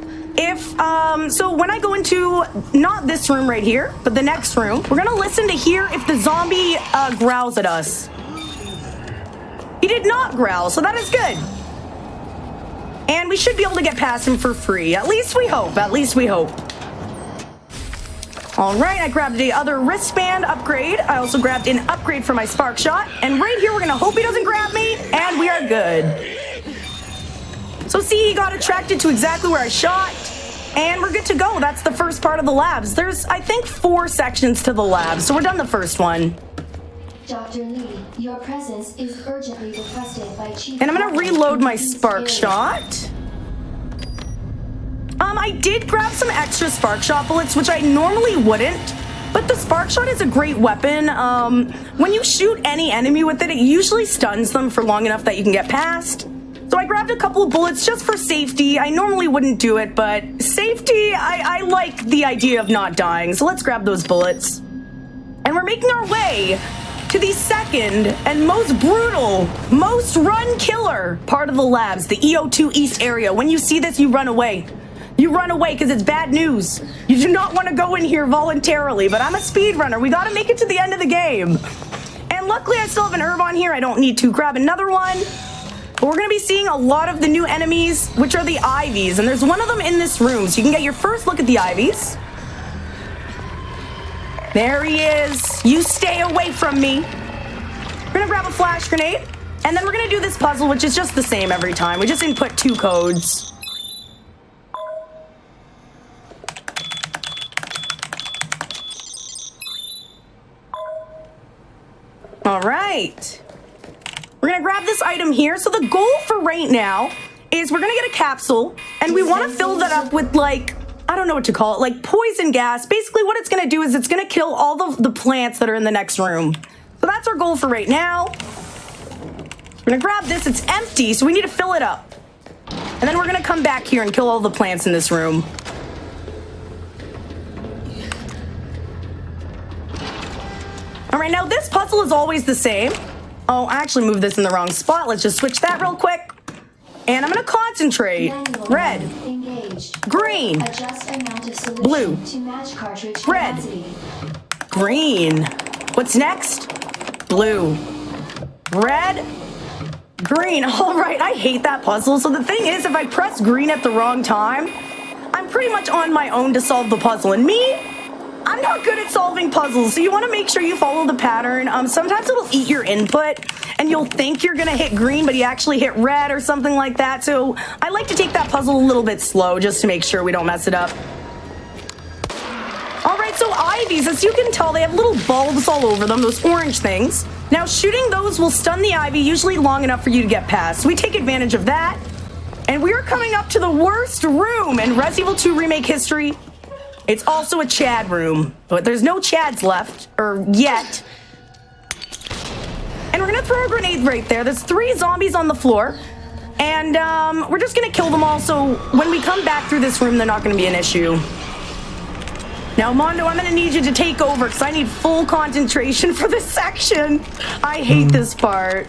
So when I go into not this room right here, but the next room, we're going to listen to hear if the zombie growls at us. He did not growl, so that is good. And we should be able to get past him for free. At least we hope. At least we hope. All right, I grabbed the other wristband upgrade. I also grabbed an upgrade for my spark shot. And right here, we're going to hope he doesn't grab me. And we are good. So see, he got attracted to exactly where I shot. And we're good to go. That's the first part of the labs. There's, I think, 4 sections to the labs. So we're done the first one. Dr. Lee, your presence is urgently requested by Chief. And I'm going to reload my spark shot. I did grab some extra spark shot bullets, which I normally wouldn't, but the spark shot is a great weapon. When you shoot any enemy with it, it usually stuns them for long enough that you can get past. So I grabbed a couple of bullets just for safety. I normally wouldn't do it, but safety, I like the idea of not dying. So let's grab those bullets. And we're making our way to the second and most brutal, most run killer part of the labs, the EO2 East area. When you see this, you run away. You run away because it's bad news. You do not want to go in here voluntarily, but I'm a speedrunner. We got to make it to the end of the game. And luckily, I still have an herb on here. I don't need to grab another one. But we're going to be seeing a lot of the new enemies, which are the Ivies. And there's one of them in this room, so you can get your first look at the Ivies. There he is. You stay away from me. We're going to grab a flash grenade. And then we're going to do this puzzle, which is just the same every time. We just input 2 codes. All right. We're going to grab this item here. So the goal for right now is we're going to get a capsule, and we want to fill that up with, like, I don't know what to call it, like poison gas. Basically, what it's going to do is it's going to kill all the plants that are in the next room. So that's our goal for right now. We're going to grab this. It's empty, so we need to fill it up. And then we're going to come back here and kill all the plants in this room. All right, now this puzzle is always the same. Oh, I actually moved this in the wrong spot. Let's just switch that real quick. And I'm going to concentrate. Red. Green. Blue. Red. Green. What's next? Blue. Red. Green. All right, I hate that puzzle. So the thing is, if I press green at the wrong time, I'm pretty much on my own to solve the puzzle. And me, I'm not good at solving puzzles, so you want to make sure you follow the pattern. Sometimes it'll eat your input, and you'll think you're going to hit green, but you actually hit red or something like that. So I like to take that puzzle a little bit slow just to make sure we don't mess it up. All right, Alright, so ivies, as you can tell, they have little bulbs all over them, those orange things. Now, shooting those will stun the ivy usually long enough for you to get past. So we take advantage of that. And we are coming up to the worst room in Resident Evil 2 Remake history. It's also a Chad room, but there's no Chads left, or yet. And we're gonna throw a grenade right there. There's 3 zombies on the floor. And we're just gonna kill them all, so when we come back through this room, they're not gonna be an issue. Now, Mondo, I'm gonna need you to take over, because I need full concentration for this section. I hate this part.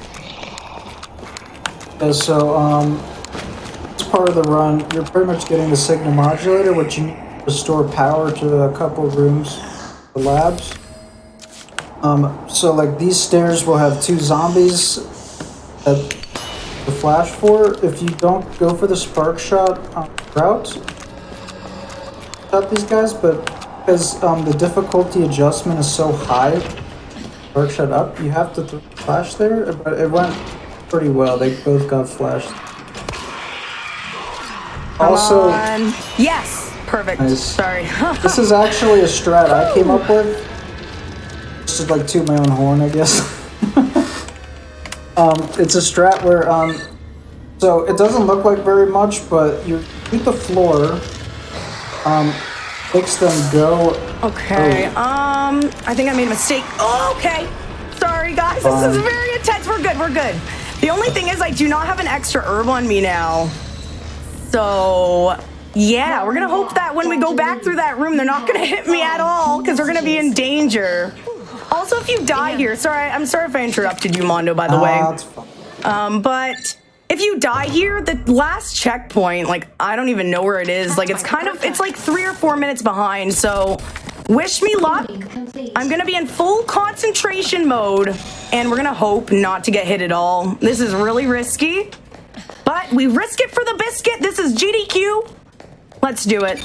Yeah, so, this part of the run, you're pretty much getting the signal modulator, which you need to restore power to a couple rooms, the labs. So, like, these stairs will have 2 zombies that the flash for. If you don't go for the spark shot route, shot these guys, but because the difficulty adjustment is so high, spark shot up, you have to flash there, but it went pretty well. They both got flashed. Also, yes, perfect. Nice. Sorry. This is actually a strat I came up with. Just to, like, toot my own horn, I guess. It's a strat where, so it doesn't look like very much, but you shoot the floor, makes them go. Okay, I think I made a mistake. Oh, okay. Sorry, guys. This is very intense. We're good. We're good. The only thing is I do not have an extra herb on me now. So, yeah, we're going to hope that when we go back through that room, they're not going to hit me at all, because we're going to be in danger. Also, if you die here, I'm sorry if I interrupted you, Mondo, by the way. That's fine. But if you die here, the last checkpoint, like, I don't even know where it is. Like, it's like 3 or 4 minutes behind, so wish me luck. I'm gonna be in full concentration mode, and we're gonna hope not to get hit at all. This is really risky, but we risk it for the biscuit. This is GDQ. Let's do it.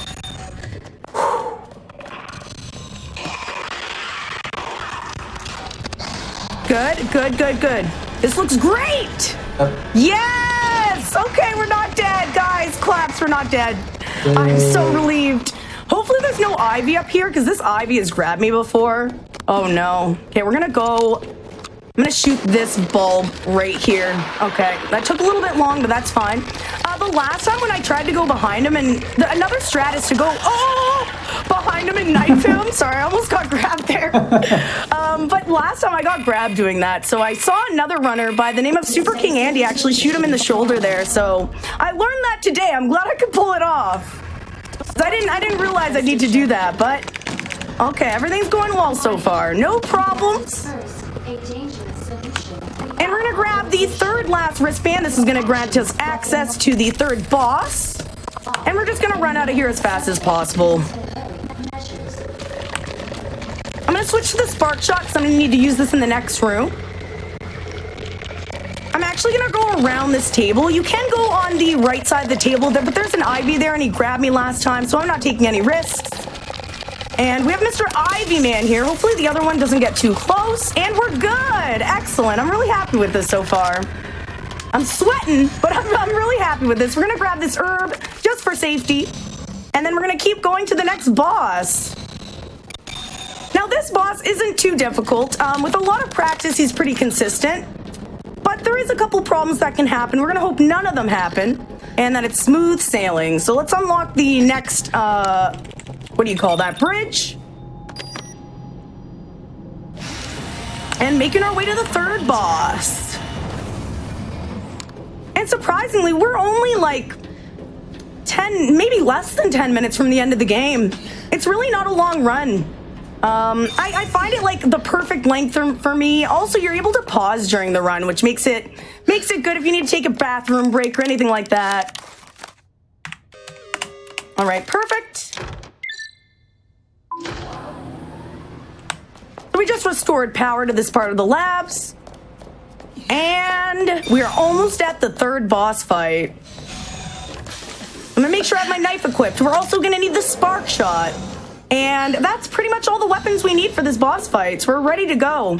Good, good, good, good. This looks great! Yes! Okay, we're not dead, guys. Claps, we're not dead. I'm so relieved. Hopefully there's no ivy up here, because this ivy has grabbed me before. Oh, no. Okay, we're gonna go. I'm gonna shoot this bulb right here. Okay, that took a little bit long, but that's fine. The last time when I tried to go behind him, and another strat is to go, behind him and knife him. Sorry, I almost got grabbed there. But last time I got grabbed doing that, so I saw another runner by the name of Super King Andy actually shoot him in the shoulder there. So I learned that today. I'm glad I could pull it off. I didn't realize I need to do that, but okay, everything's going well so far. No problems. And we're gonna grab the 3rd last wristband. This is gonna grant us access to the 3rd boss. And we're just gonna run out of here as fast as possible. I'm gonna switch to the spark shot because I'm gonna need to use this in the next room. I'm actually gonna go around this table. You can go on the right side of the table there, but there's an Ivy there and he grabbed me last time, so I'm not taking any risks. And we have Mr. Ivy Man here. Hopefully the other one doesn't get too close. And we're good. Excellent. I'm really happy with this so far. I'm sweating, but I'm really happy with this. We're going to grab this herb just for safety. And then we're going to keep going to the next boss. Now, this boss isn't too difficult. With a lot of practice, he's pretty consistent. But there is a couple problems that can happen. We're going to hope none of them happen. And that it's smooth sailing. So let's unlock the next... what do you call that? Bridge. And making our way to the 3rd boss. And surprisingly, we're only like 10, maybe less than 10 minutes from the end of the game. It's really not a long run. I find it like the perfect length for me. Also, you're able to pause during the run, which makes it good if you need to take a bathroom break or anything like that. All right, perfect. We just restored power to this part of the labs. And we're almost at the 3rd boss fight. I'm gonna make sure I have my knife equipped. We're also gonna need the spark shot. And that's pretty much all the weapons we need for this boss fight. So we're ready to go.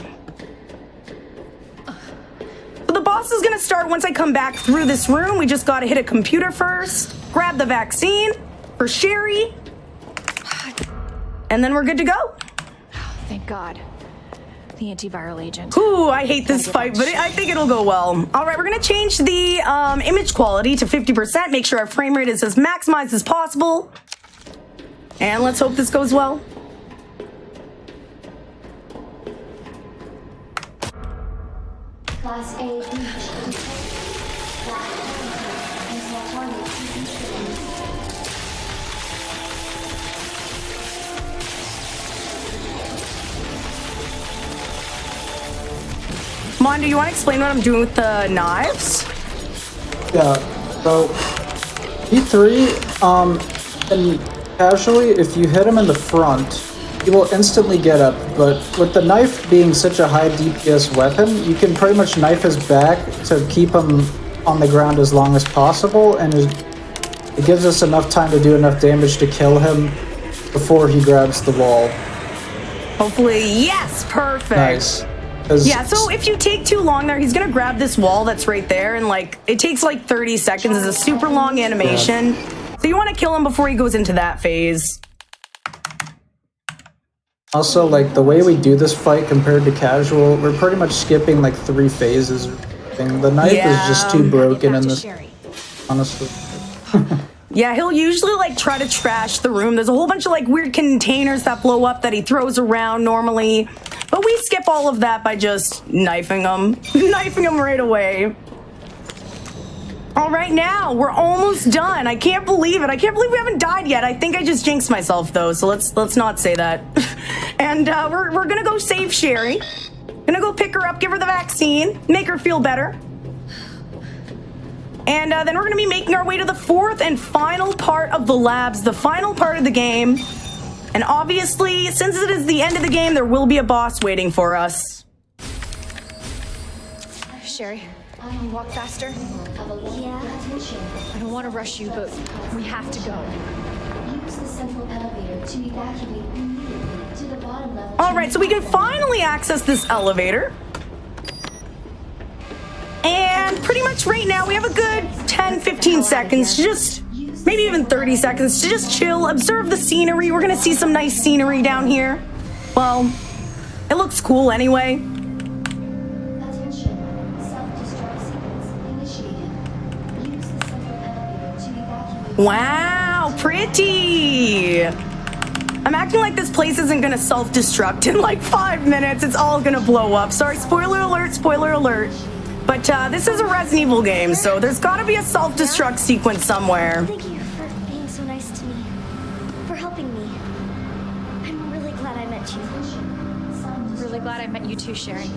So the boss is gonna start once I come back through this room. We just gotta hit a computer first. Grab the vaccine for Sherry. And then we're good to go. Thank God. The antiviral agent. Ooh, I hate this fight, but I think it'll go well. All right, we're gonna change the image quality to 50%. Make sure our frame rate is as maximized as possible. And let's hope this goes well. Class A breach. Until target sequence. Mondo, you want to explain what I'm doing with the knives? Yeah, so E3, and casually, if you hit him in the front, he will instantly get up, but with the knife being such a high DPS weapon, you can pretty much knife his back to keep him on the ground as long as possible, and it gives us enough time to do enough damage to kill him before he grabs the wall. Hopefully, yes, perfect. Nice. Yeah, so if you take too long there, he's gonna grab this wall that's right there, and like, it takes like 30 seconds. It's a super long animation. Yeah. So you want to kill him before he goes into that phase. Also, like, the way we do this fight compared to casual, we're pretty much skipping like 3 phases. The knife is just too broken in this, honestly. Yeah, he'll usually like try to trash the room. There's a whole bunch of like weird containers that blow up that he throws around normally. But we skip all of that by just knifing him. Knifing him right away. All right, now we're almost done. I can't believe it. I can't believe we haven't died yet. I think I just jinxed myself though, so let's not say that. And we're gonna go save Sherry. Gonna go pick her up, give her the vaccine, make her feel better. And then we're gonna be making our way to the 4th and final part of the labs, the final part of the game. And obviously, since it is the end of the game, there will be a boss waiting for us. Sherry, can you walk faster? Yeah. I don't want to rush you, but we have to go. Use the central elevator to evacuate immediately to the bottom level. All right, so we can finally access this elevator. And pretty much right now, we have a good 10-15 seconds to just, maybe even 30 seconds to just chill, observe the scenery. We're gonna see some nice scenery down here. Well, it looks cool anyway. Attention, self-destruct sequence initiated. Use the central elevator to evacuate. Wow, pretty. I'm acting like this place isn't gonna self-destruct in like 5 minutes. It's all gonna blow up. Sorry, spoiler alert, spoiler alert. But this is a Resident Evil game, so there's gotta be a self-destruct sequence somewhere. Thank you for being so nice to me, for helping me. I'm really glad I met you. I'm really glad I met you too, Sherry.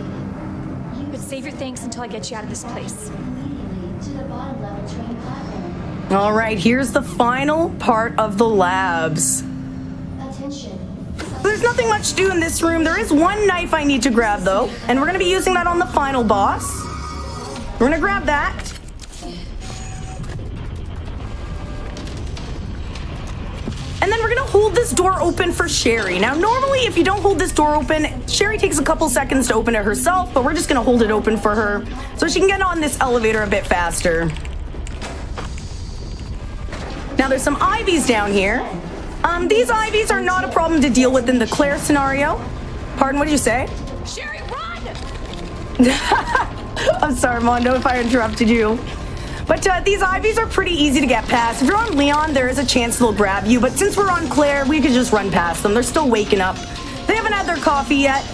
But save your thanks until I get you out of this place. Immediately to the bottom level train platform. All right, here's the final part of the labs. Attention. There's nothing much to do in this room. There is one knife I need to grab, though, and we're gonna be using that on the final boss. We're gonna grab that. And then we're gonna hold this door open for Sherry. Now, normally, if you don't hold this door open, Sherry takes a couple seconds to open it herself, but we're just gonna hold it open for her so she can get on this elevator a bit faster. Now, there's some IVs down here. These IVs are not a problem to deal with in the Claire scenario. Pardon, what did you say? Sherry, run! I'm sorry, Mondo, if I interrupted you. But these IVs are pretty easy to get past. If you're on Leon, there is a chance they'll grab you. But since we're on Claire, we could just run past them. They're still waking up. They haven't had their coffee yet.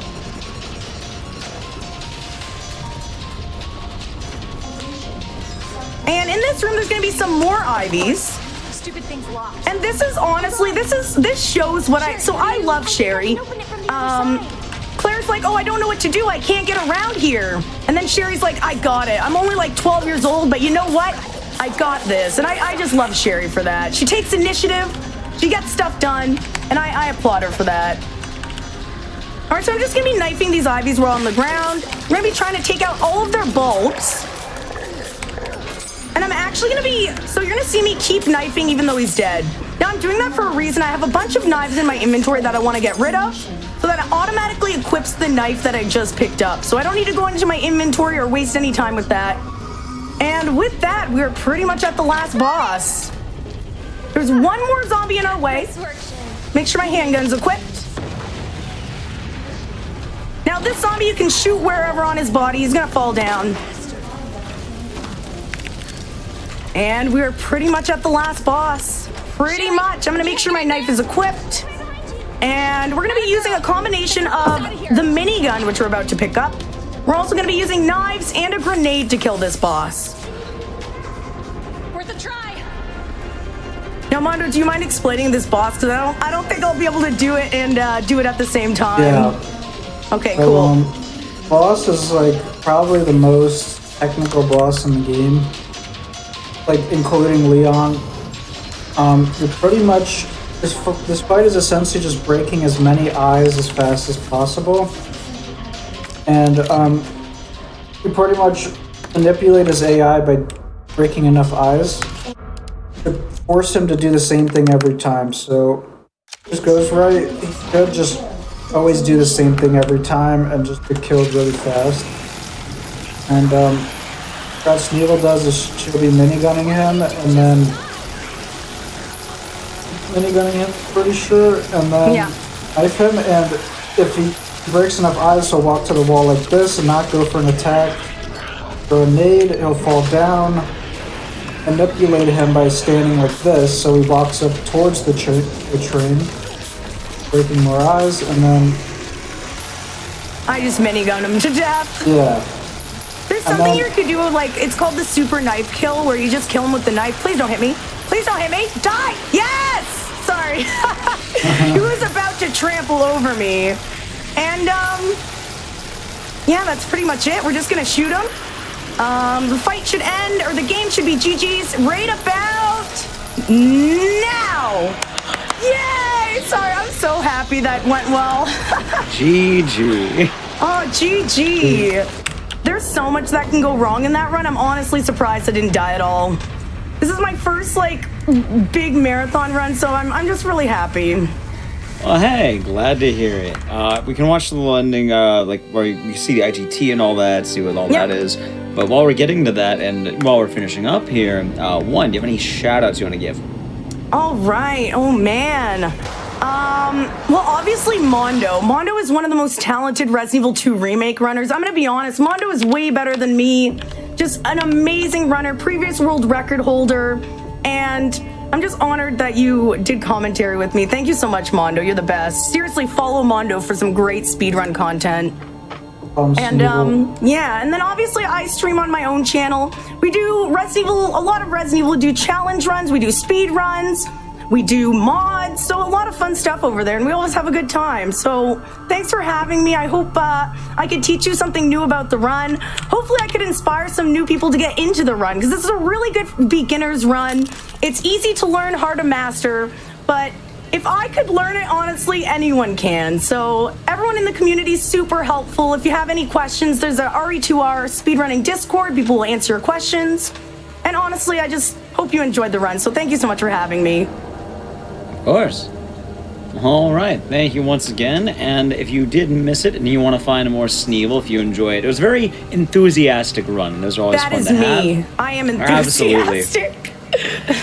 And in this room, there's going to be some more IVs. Stupid thing's locked. And this is honestly, this shows what so I love Sherry. Claire's like, oh, I don't know what to do. I can't get around here. And then Sherry's like, I got it. I'm only like 12 years old, but you know what? I got this. And I just love Sherry for that. She takes initiative. She gets stuff done. And I applaud her for that. All right, so I'm just going to be knifing these IVs while on the ground. I'm going to be trying to take out all of their bulbs. And I'm actually going to be, so you're going to see me keep knifing even though he's dead. Now, I'm doing that for a reason. I have a bunch of knives in my inventory that I want to get rid of, so that it automatically equips the knife that I just picked up. So I don't need to go into my inventory or waste any time with that. And with that, we're pretty much at the last boss. There's one more zombie in our way. Make sure my handgun's equipped. Now this zombie you can shoot wherever on his body. He's gonna fall down. And we're pretty much at the last boss. Pretty much. I'm gonna make sure my knife is equipped. And we're gonna be using a combination of the minigun, which we're about to pick up. We're also gonna be using knives and a grenade to kill this boss. Worth a try. Now, Mondo, do you mind explaining this boss? Because I don't think I'll be able to do it and do it at the same time. Yeah. Okay, So, cool. boss is like probably the most technical boss in the game, like including Leon. You're pretty much this fight is essentially just breaking as many eyes as fast as possible, and you pretty much manipulate his AI by breaking enough eyes to force him to do the same thing every time. So if this goes right, he could just always do the same thing every time and just get killed really fast. And what Sneevil does is she'll be minigunning him and then pretty sure, and then knife him, and if he breaks enough eyes, he'll walk to the wall like this and not go for an attack. Throw a nade, he'll fall down. Manipulate him by standing like this, so he walks up towards the train, breaking more eyes, and then I just minigun him to death. yeah. There's something you could do, like, it's called the super knife kill, where you just kill him with the knife. Please don't hit me. Please don't hit me. Die! Yes! Sorry. He was about to trample over me. And, yeah, that's pretty much it. We're just gonna shoot him. The fight should end, or the game should be GG's right about now. Yay! Sorry, I'm so happy that went well. GG. Oh, GG. There's so much that can go wrong in that run. I'm honestly surprised I didn't die at all. This is my first, like, big marathon run, so I'm just really happy. Well, hey, glad to hear it. We can watch the ending, like, where you see the IGT and all that, see what all that is. But while we're getting to that, and while we're finishing up here, one, do you have any shout-outs you want to give? All right. Oh, man. Well, obviously Mondo. Mondo is one of the most talented Resident Evil 2 Remake runners. I'm gonna be honest, Mondo is way better than me. Just an amazing runner, previous world record holder, and I'm just honored that you did commentary with me. Thank you so much, Mondo. You're the best. Seriously, follow Mondo for some great speedrun content. And yeah, and then obviously I stream on my own channel. We do Resident Evil, a lot of Resident Evil. We do challenge runs, we do speed runs, we do mods, so a lot of fun stuff over there, and we always have a good time. So thanks for having me. I hope I could teach you something new about the run. Hopefully I could inspire some new people to get into the run, because this is a really good beginner's run. It's easy to learn, hard to master, but if I could learn it, honestly, anyone can. So everyone in the community is super helpful. If you have any questions, there's a RE2R speedrunning Discord. People will answer your questions. And honestly, I just hope you enjoyed the run. So thank you so much for having me. Of course. All right, thank you once again. And if you did miss it and you want to find more Sneevil, if you enjoy it, it was a very enthusiastic run. Those are always fun to have. That is me. I am enthusiastic. Absolutely.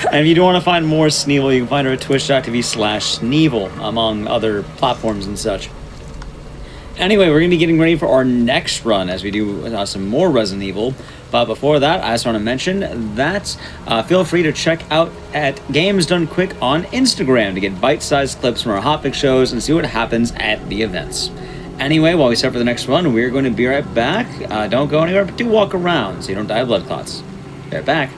And if you do want to find more Sneevil, you can find her at twitch.tv/Sneevil, among other platforms and such. Anyway, we're going to be getting ready for our next run as we do some more Resident Evil. But before that, I just want to mention that feel free to check out at Games Done Quick on Instagram to get bite-sized clips from our Hotfix shows and see what happens at the events. Anyway, while we set for the next run, we're going to be right back. Don't go anywhere, but do walk around so you don't die of blood clots. Be right back.